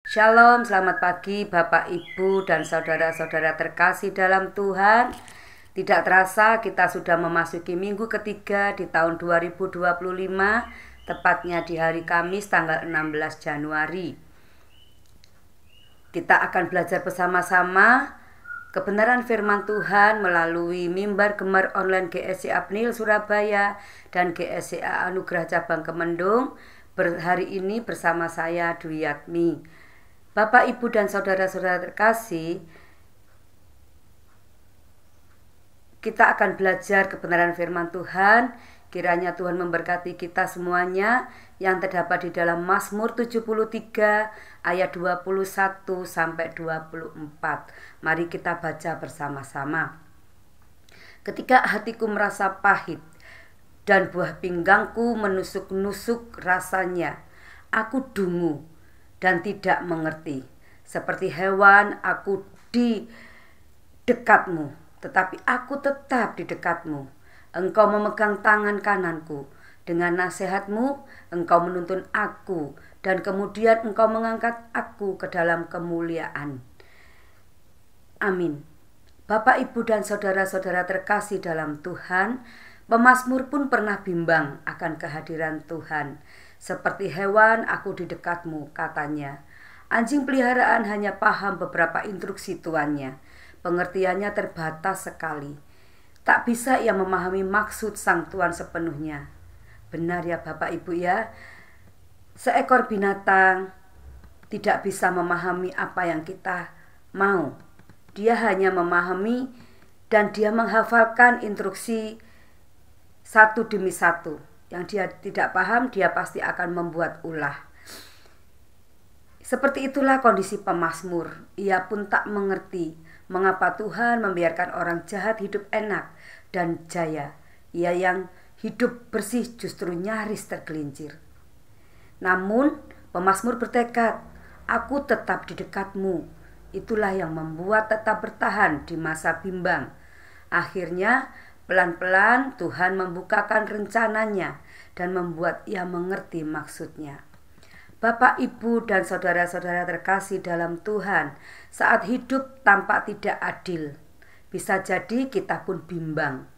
Shalom, selamat pagi Bapak, Ibu, dan saudara-saudara terkasih dalam Tuhan. Tidak terasa kita sudah memasuki minggu ketiga di tahun 2025, tepatnya di hari Kamis tanggal 16 Januari. Kita akan belajar bersama-sama kebenaran firman Tuhan melalui mimbar Gemar Online GSC Abnil Surabaya dan GSCA Anugerah Cabang Kemendung. Hari ini bersama saya Dwi Yatmi. Bapak, Ibu, dan saudara-saudara terkasih, kita akan belajar kebenaran firman Tuhan. Kiranya Tuhan memberkati kita semuanya yang terdapat di dalam Mazmur 73 ayat 21 sampai 24. Mari kita baca bersama-sama. Ketika hatiku merasa pahit dan buah pinggangku menusuk-nusuk rasanya, aku dungu dan tidak mengerti. Seperti hewan aku di dekatmu, tetapi aku tetap di dekatmu. Engkau memegang tangan kananku. Dengan nasihatmu engkau menuntun aku, dan kemudian engkau mengangkat aku ke dalam kemuliaan. Amin. Bapak, Ibu, dan saudara-saudara terkasih dalam Tuhan, pemazmur pun pernah bimbang akan kehadiran Tuhan. Seperti hewan aku di dekatmu, katanya. Anjing peliharaan hanya paham beberapa instruksi tuannya. Pengertiannya terbatas sekali. Tak bisa ia memahami maksud sang tuan sepenuhnya. Benar ya Bapak Ibu ya. Seekor binatang tidak bisa memahami apa yang kita mau. Dia hanya memahami dan dia menghafalkan instruksi satu demi satu. Yang dia tidak paham, dia pasti akan membuat ulah. Seperti itulah kondisi pemazmur. Ia pun tak mengerti mengapa Tuhan membiarkan orang jahat hidup enak dan jaya. Ia yang hidup bersih justru nyaris tergelincir. Namun pemazmur bertekad, aku tetap di dekatmu. Itulah yang membuat tetap bertahan di masa bimbang. Akhirnya pelan-pelan Tuhan membukakan rencananya dan membuat ia mengerti maksudnya. Bapak, Ibu, dan saudara-saudara terkasih dalam Tuhan, saat hidup tampak tidak adil, bisa jadi kita pun bimbang,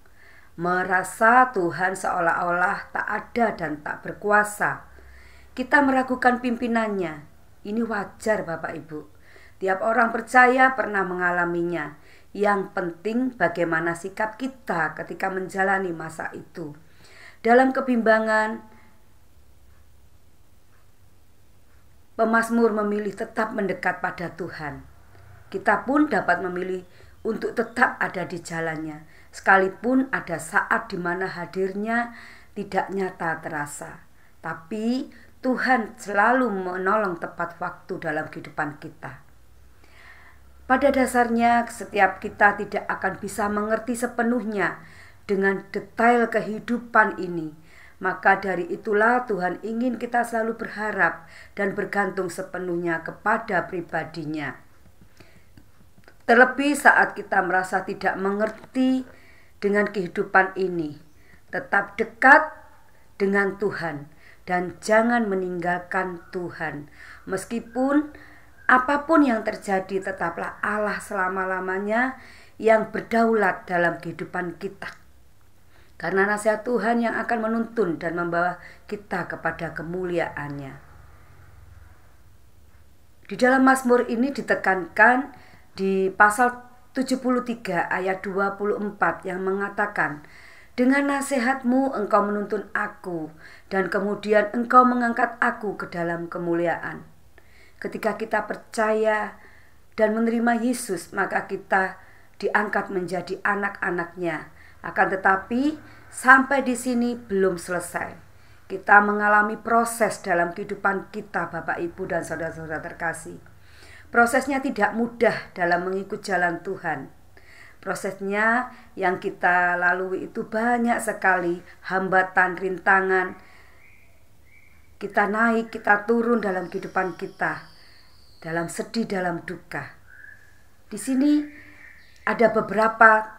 merasa Tuhan seolah-olah tak ada dan tak berkuasa. Kita meragukan pimpinannya. Ini wajar Bapak, Ibu. Tiap orang percaya pernah mengalaminya. Yang penting bagaimana sikap kita ketika menjalani masa itu. Dalam kebimbangan, pemazmur memilih tetap mendekat pada Tuhan. Kita pun dapat memilih untuk tetap ada di jalannya, sekalipun ada saat di mana hadirnya tidak nyata terasa. Tapi Tuhan selalu menolong tepat waktu dalam kehidupan kita. Pada dasarnya setiap kita tidak akan bisa mengerti sepenuhnya dengan detail kehidupan ini. Maka dari itulah Tuhan ingin kita selalu berharap dan bergantung sepenuhnya kepada pribadinya. Terlebih saat kita merasa tidak mengerti dengan kehidupan ini. Tetap dekat dengan Tuhan dan jangan meninggalkan Tuhan. Meskipun apapun yang terjadi, tetaplah Allah selama-lamanya yang berdaulat dalam kehidupan kita. Karena nasihat Tuhan yang akan menuntun dan membawa kita kepada kemuliaannya. Di dalam Mazmur ini ditekankan di pasal 73 ayat 24 yang mengatakan, dengan nasihatmu engkau menuntun aku, dan kemudian engkau mengangkat aku ke dalam kemuliaan. Ketika kita percaya dan menerima Yesus, maka kita diangkat menjadi anak-anaknya. Akan tetapi sampai di sini belum selesai. Kita mengalami proses dalam kehidupan kita, Bapak, Ibu, dan saudara-saudara terkasih. Prosesnya tidak mudah dalam mengikut jalan Tuhan. Prosesnya yang kita lalui itu banyak sekali hambatan, rintangan. Kita naik, kita turun dalam kehidupan kita, dalam sedih, dalam duka. Di sini ada beberapa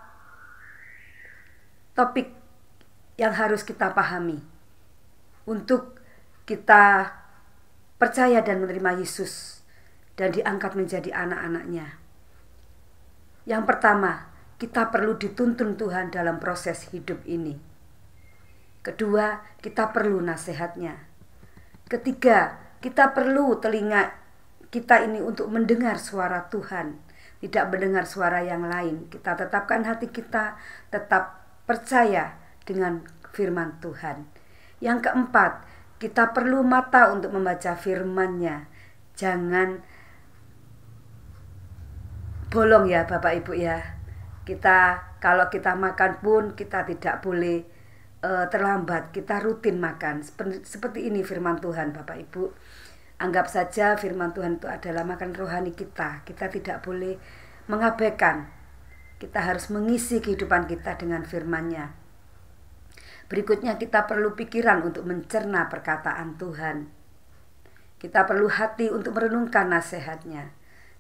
topik yang harus kita pahami untuk kita percaya dan menerima Yesus dan diangkat menjadi anak-anaknya. Yang pertama, kita perlu dituntun Tuhan dalam proses hidup ini. Kedua, kita perlu nasihatnya. Ketiga, kita perlu telinga kita ini untuk mendengar suara Tuhan, tidak mendengar suara yang lain. Kita tetapkan hati kita tetap percaya dengan firman Tuhan. Yang keempat, kita perlu mata untuk membaca firman-Nya. Jangan bolong ya Bapak Ibu ya. Kalau kita makan pun kita tidak boleh terlambat. Kita rutin makan. Seperti ini firman Tuhan Bapak Ibu. Anggap saja firman Tuhan itu adalah makan rohani kita. Kita tidak boleh mengabaikan. Kita harus mengisi kehidupan kita dengan firman-Nya. Berikutnya kita perlu pikiran untuk mencerna perkataan Tuhan. Kita perlu hati untuk merenungkan nasihat-Nya.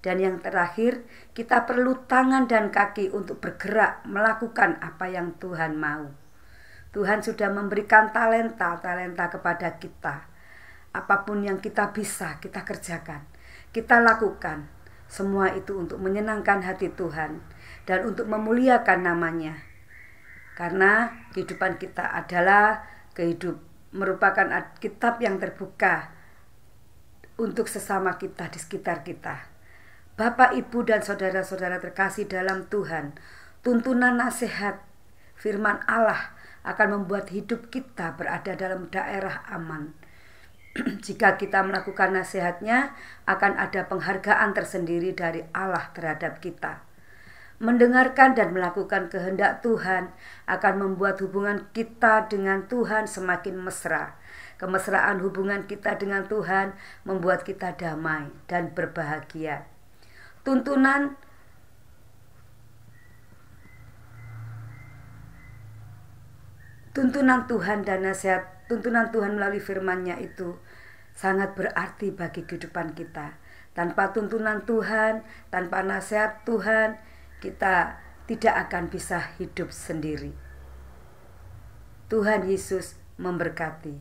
Dan yang terakhir, kita perlu tangan dan kaki untuk bergerak melakukan apa yang Tuhan mau. Tuhan sudah memberikan talenta kepada kita. Apapun yang kita bisa, kita kerjakan. Kita lakukan. Semua itu untuk menyenangkan hati Tuhan dan untuk memuliakan nama-Nya. Karena kehidupan kita adalah merupakan kitab yang terbuka untuk sesama kita di sekitar kita. Bapak, Ibu, dan saudara-saudara terkasih dalam Tuhan, tuntunan nasihat firman Allah akan membuat hidup kita berada dalam daerah aman. Jika kita melakukan nasihat-Nya, akan ada penghargaan tersendiri dari Allah terhadap kita. Mendengarkan dan melakukan kehendak Tuhan akan membuat hubungan kita dengan Tuhan semakin mesra. Kemesraan hubungan kita dengan Tuhan membuat kita damai dan berbahagia. Tuntunan Tuhan dan nasihat, tuntunan Tuhan melalui firman-Nya itu sangat berarti bagi kehidupan kita. Tanpa tuntunan Tuhan, tanpa nasihat Tuhan, kita tidak akan bisa hidup sendiri. Tuhan Yesus memberkati.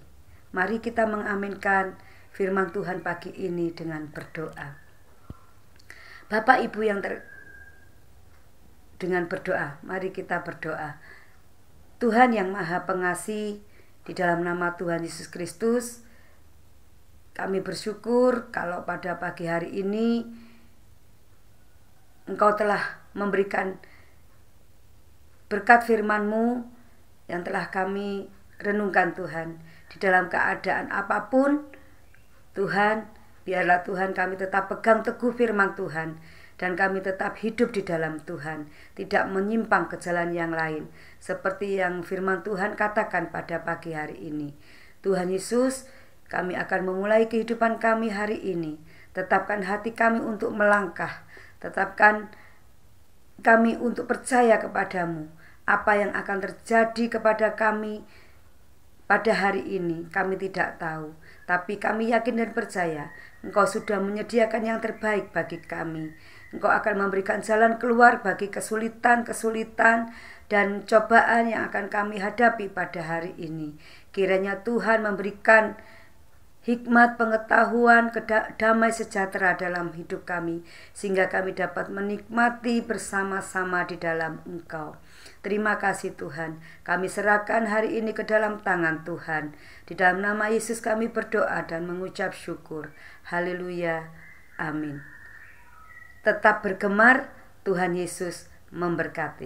Mari kita mengaminkan firman Tuhan pagi ini dengan berdoa. Bapak Ibu dengan berdoa, mari kita berdoa. Tuhan yang Maha Pengasih, di dalam nama Tuhan Yesus Kristus, kami bersyukur kalau pada pagi hari ini Engkau telah memberikan berkat firman-Mu yang telah kami renungkan Tuhan. Di dalam keadaan apapun, Tuhan, biarlah Tuhan kami tetap pegang teguh firman Tuhan. Dan kami tetap hidup di dalam Tuhan, tidak menyimpang ke jalan yang lain. Seperti yang firman Tuhan katakan pada pagi hari ini. Tuhan Yesus, kami akan memulai kehidupan kami hari ini. Tetapkan hati kami untuk melangkah. Tetapkan kami untuk percaya kepadamu. Apa yang akan terjadi kepada kami pada hari ini kami tidak tahu. Tapi kami yakin dan percaya Engkau sudah menyediakan yang terbaik bagi kami. Engkau akan memberikan jalan keluar bagi kesulitan-kesulitan dan cobaan yang akan kami hadapi pada hari ini. Kiranya Tuhan memberikan hikmat, pengetahuan, damai sejahtera dalam hidup kami, sehingga kami dapat menikmati bersama-sama di dalam Engkau. Terima kasih Tuhan, kami serahkan hari ini ke dalam tangan Tuhan. Di dalam nama Yesus kami berdoa dan mengucap syukur. Haleluya, amin. Tetap bergemar, Tuhan Yesus memberkati.